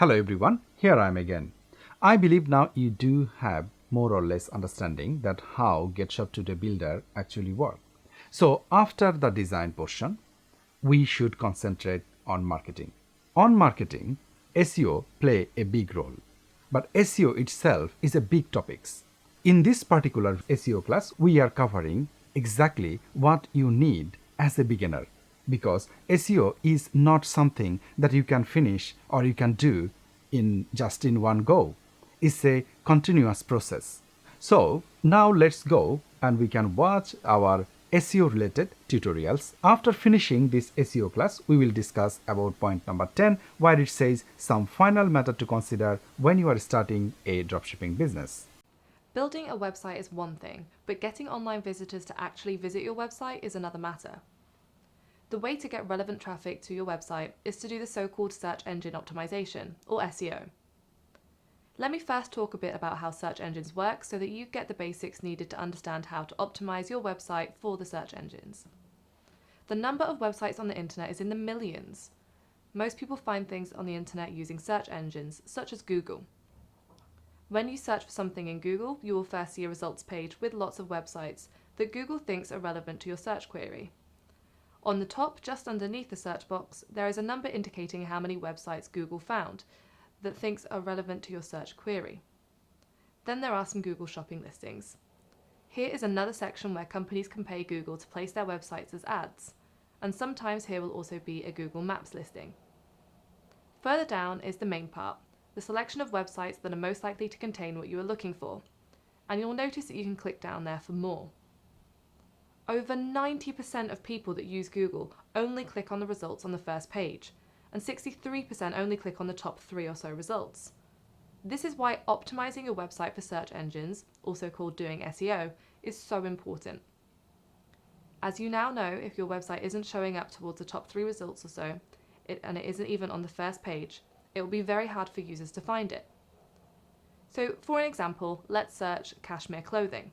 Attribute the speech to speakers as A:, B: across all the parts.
A: Hello everyone, here I am again. I believe now you do have more or less understanding that how GetshopToday Builder actually works. So after the design portion, we should concentrate on marketing. On marketing, SEO play a big role, but SEO itself is a big topic. In this particular SEO class, we are covering exactly what you need as a beginner, because SEO is not something that you can finish or you can do in just in one go. It's a continuous process. So now let's go and we can watch our SEO related tutorials. After finishing this SEO class, we will discuss about point number 10, where it says some final matter to consider when you are starting a dropshipping business.
B: Building a website is one thing, but getting online visitors to actually visit your website is another matter. The way to get relevant traffic to your website is to do the so-called search engine optimization, or SEO. Let me first talk a bit about how search engines work so that you get the basics needed to understand how to optimize your website for the search engines. The number of websites on the internet is in the millions. Most people find things on the internet using search engines, such as Google. When you search for something in Google, you will first see a results page with lots of websites that Google thinks are relevant to your search query. On the top, just underneath the search box, there is a number indicating how many websites Google found that thinks are relevant to your search query. Then there are some Google shopping listings. Here is another section where companies can pay Google to place their websites as ads, and sometimes here will also be a Google Maps listing. Further down is the main part, the selection of websites that are most likely to contain what you are looking for, and you'll notice that you can click down there for more. Over 90% of people that use Google only click on the results on the first page, and 63% only click on the top 3 or so results. This is why optimizing your website for search engines, also called doing SEO, is so important. As you now know, if your website isn't showing up towards the top 3 results or so, and it isn't even on the first page, it will be very hard for users to find it. So for an example, let's search cashmere clothing.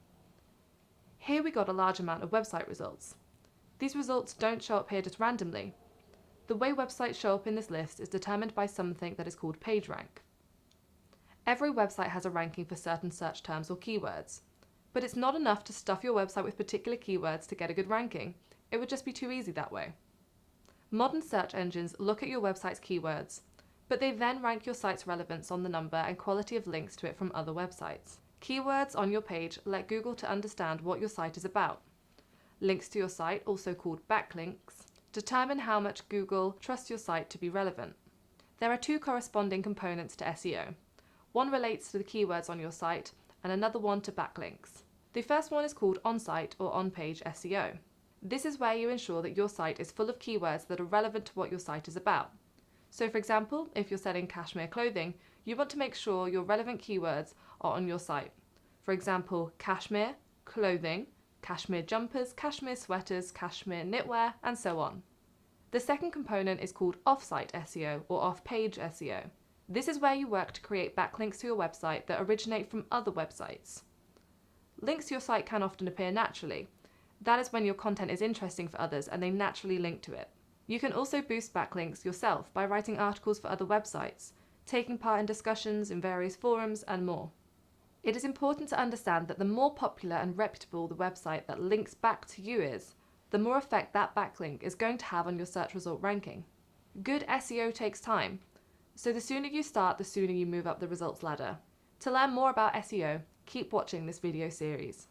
B: Here we got a large amount of website results. These results don't show up here just randomly. The way websites show up in this list is determined by something that is called PageRank. Every website has a ranking for certain search terms or keywords, but it's not enough to stuff your website with particular keywords to get a good ranking. It would just be too easy that way. Modern search engines look at your website's keywords, but they then rank your site's relevance on the number and quality of links to it from other websites. Keywords on your page let Google to understand what your site is about. Links to your site, also called backlinks, determine how much Google trusts your site to be relevant. There are 2 corresponding components to SEO. One relates to the keywords on your site and another one to backlinks. The first one is called on-site or on-page SEO. This is where you ensure that your site is full of keywords that are relevant to what your site is about. So for example, if you're selling cashmere clothing, you want to make sure your relevant keywords are on your site. For example, cashmere, clothing, cashmere jumpers, cashmere sweaters, cashmere knitwear, and so on. The second component is called off-site SEO or off-page SEO. This is where you work to create backlinks to your website that originate from other websites. Links to your site can often appear naturally. That is when your content is interesting for others and they naturally link to it. You can also boost backlinks yourself by writing articles for other websites, taking part in discussions in various forums, and more. It is important to understand that the more popular and reputable the website that links back to you is, the more effect that backlink is going to have on your search result ranking. Good SEO takes time, so the sooner you start, the sooner you move up the results ladder. To learn more about SEO, keep watching this video series.